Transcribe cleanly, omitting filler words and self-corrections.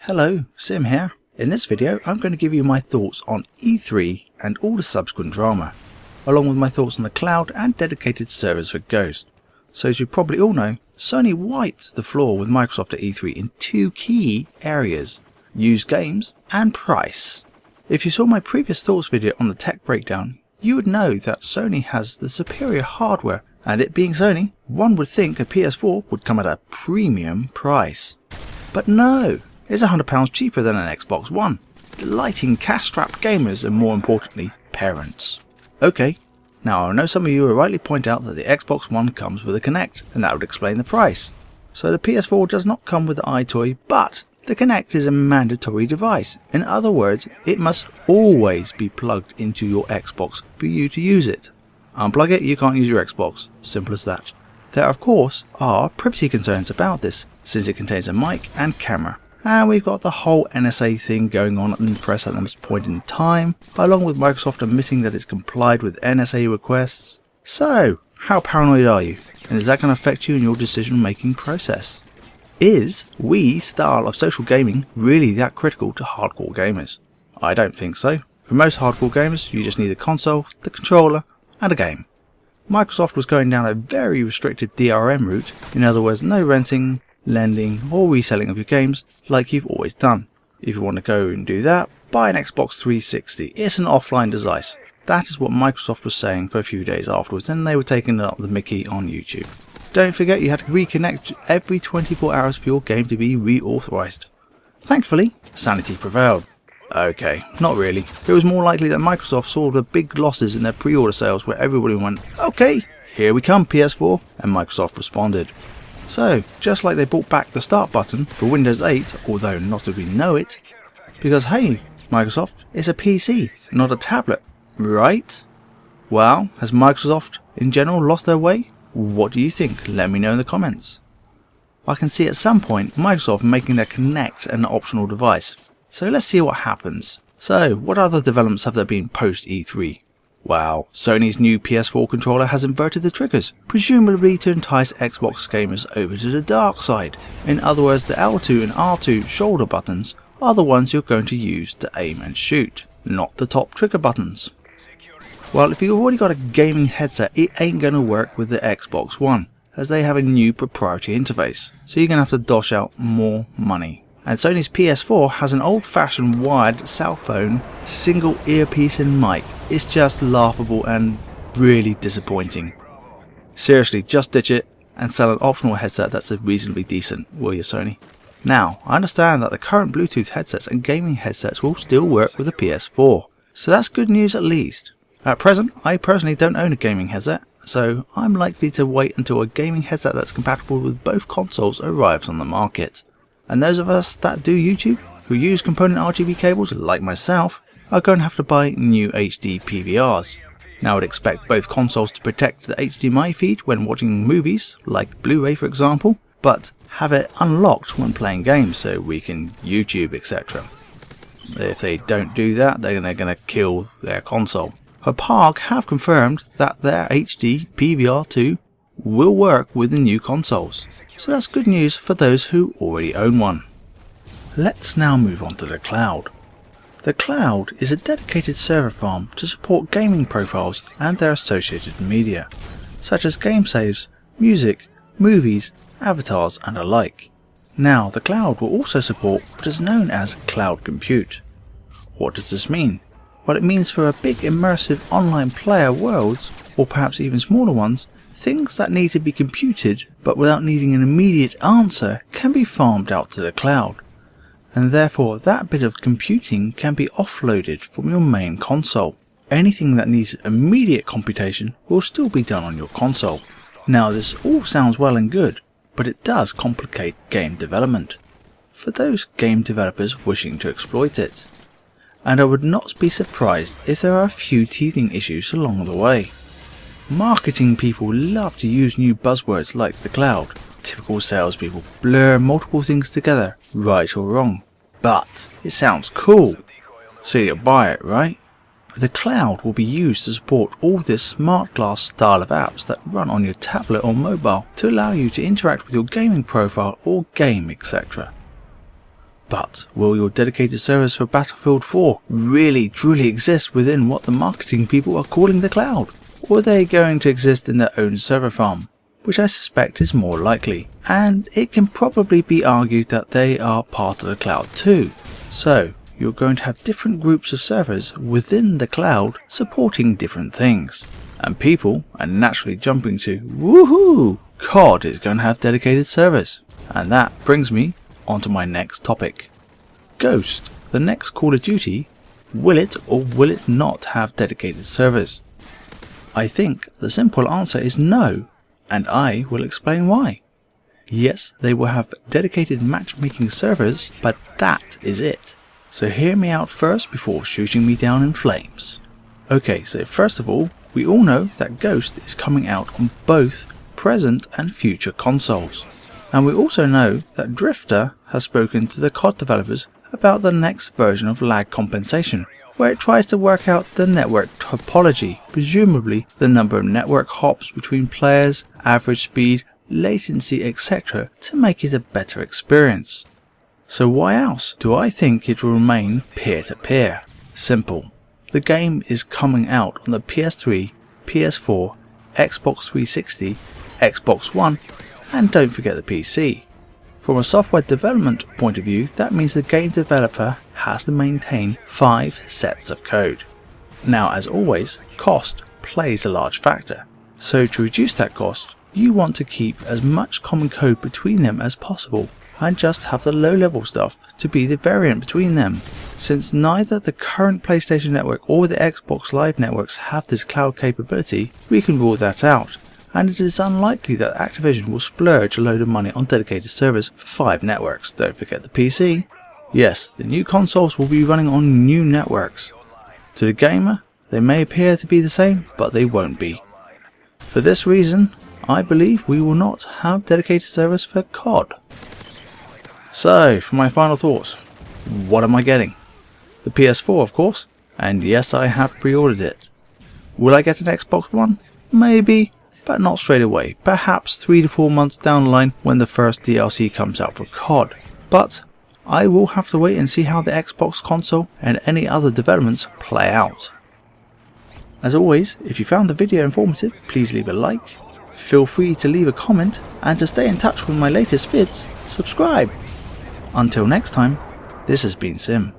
Hello, Sim here. In this video I'm going to give you my thoughts on E3 and all the subsequent drama, along with my thoughts on the cloud and dedicated servers for Ghost. So as you probably all know, Sony wiped the floor with Microsoft at E3 in two key areas: used games and price. If you saw my previous thoughts video on the tech breakdown, you would know that Sony has the superior hardware, and it being Sony, one would think a PS4 would come at a premium price. But no! It's £100 cheaper than an Xbox One, delighting cash-strapped gamers and, more importantly, parents. Okay, now I know some of you will rightly point out that the Xbox One comes with a Kinect, and that would explain the price. So the PS4 does not come with the iToy, but the Kinect is a mandatory device. In other words, it must always be plugged into your Xbox for you to use it. Unplug it, you can't use your Xbox. Simple as that. There, of course, are privacy concerns about this, since it contains a mic and camera. And we've got the whole NSA thing going on in the press at this point in time, along with Microsoft admitting that it's complied with NSA requests. So, how paranoid are you? And is that going to affect you in your decision making process? Is Wii style of social gaming really that critical to hardcore gamers? I don't think so. For most hardcore gamers, you just need a console, the controller, and a game. Microsoft was going down a very restrictive DRM route, in other words, no renting, lending or reselling of your games like you've always done. If you want to go and do that, buy an Xbox 360. It's an offline device. That is what Microsoft was saying for a few days afterwards, and they were taking up the mickey on YouTube. Don't forget you had to reconnect every 24 hours for your game to be reauthorized. Thankfully, sanity prevailed. Okay, not really. It was more likely that Microsoft saw the big losses in their pre-order sales where everybody went, okay, here we come PS4, and Microsoft responded. So, just like they brought back the start button for Windows 8, although not as we know it, because hey, Microsoft, it's a PC, not a tablet, right? Well, has Microsoft in general lost their way? What do you think? Let me know in the comments. I can see at some point Microsoft making their Kinect an optional device, so let's see what happens. So, what other developments have there been post E3? Wow, Sony's new PS4 controller has inverted the triggers, presumably to entice Xbox gamers over to the dark side. In other words, the L2 and R2 shoulder buttons are the ones you're going to use to aim and shoot, not the top trigger buttons. Well, if you've already got a gaming headset, it ain't going to work with the Xbox One, as they have a new proprietary interface, so you're going to have to dosh out more money. And Sony's PS4 has an old-fashioned wired cell phone, single earpiece and mic. It's just laughable and really disappointing. Seriously, just ditch it and sell an optional headset that's reasonably decent, will you, Sony? Now, I understand that the current Bluetooth headsets and gaming headsets will still work with the PS4, so that's good news at least. At present, I personally don't own a gaming headset, so I'm likely to wait until a gaming headset that's compatible with both consoles arrives on the market. And those of us that do YouTube, who use component RGB cables like myself, are going to have to buy new HD PVRs. Now I'd expect both consoles to protect the HDMI feed when watching movies, like Blu-ray for example, but have it unlocked when playing games so we can YouTube etc. If they don't do that, then they're going to kill their console. PARG have confirmed that their HD PVR2 will work with the new consoles. So that's good news for those who already own one. Let's now move on to the cloud. The cloud is a dedicated server farm to support gaming profiles and their associated media, such as game saves, music, movies, avatars and alike. Now the cloud will also support what is known as cloud compute. What does this mean? Well, it means for a big immersive online player worlds, or perhaps even smaller ones, things that need to be computed but without needing an immediate answer can be farmed out to the cloud, and therefore that bit of computing can be offloaded from your main console. Anything that needs immediate computation will still be done on your console. Now this all sounds well and good, but it does complicate game development for those game developers wishing to exploit it, and I would not be surprised if there are a few teething issues along the way. Marketing people love to use new buzzwords like the cloud. Typical salespeople blur multiple things together, right or wrong. But it sounds cool, so you'll buy it, right? The cloud will be used to support all this smart glass style of apps that run on your tablet or mobile to allow you to interact with your gaming profile or game, etc. But will your dedicated servers for Battlefield 4 really truly exist within what the marketing people are calling the cloud? Or are they going to exist in their own server farm? Which I suspect is more likely. And it can probably be argued that they are part of the cloud too. So you're going to have different groups of servers within the cloud supporting different things. And people are naturally jumping to, woohoo, CoD is going to have dedicated servers. And that brings me onto my next topic. Ghost, the next Call of Duty, will it or will it not have dedicated servers? I think the simple answer is no, and I will explain why. Yes, they will have dedicated matchmaking servers, but that is it. So hear me out first before shooting me down in flames. Okay, so first of all, we all know that Ghost is coming out on both present and future consoles. And we also know that Drifter has spoken to the CoD developers about the next version of lag compensation, where it tries to work out the network topology, presumably the number of network hops between players, average speed, latency, etc. to make it a better experience. So why else do I think it will remain peer-to-peer? Simple. The game is coming out on the PS3, PS4, Xbox 360, Xbox One, and don't forget the PC. From a software development point of view, that means the game developer has to maintain 5 sets of code. Now, as always, cost plays a large factor. So to reduce that cost, you want to keep as much common code between them as possible and just have the low-level stuff to be the variant between them. Since neither the current PlayStation network or the Xbox Live networks have this cloud capability, we can rule that out. And it is unlikely that Activision will splurge a load of money on dedicated servers for 5 networks. Don't forget the PC. Yes, the new consoles will be running on new networks. To the gamer, they may appear to be the same, but they won't be. For this reason, I believe we will not have dedicated servers for CoD. So, for my final thoughts, what am I getting? The PS4, of course, and yes, I have pre-ordered it. Will I get an Xbox One? Maybe. But not straight away, perhaps 3 to 4 months down the line when the first DLC comes out for CoD. But I will have to wait and see how the Xbox console and any other developments play out. As always, if you found the video informative, please leave a like, feel free to leave a comment, and to stay in touch with my latest vids, subscribe. Until next time, this has been Sim.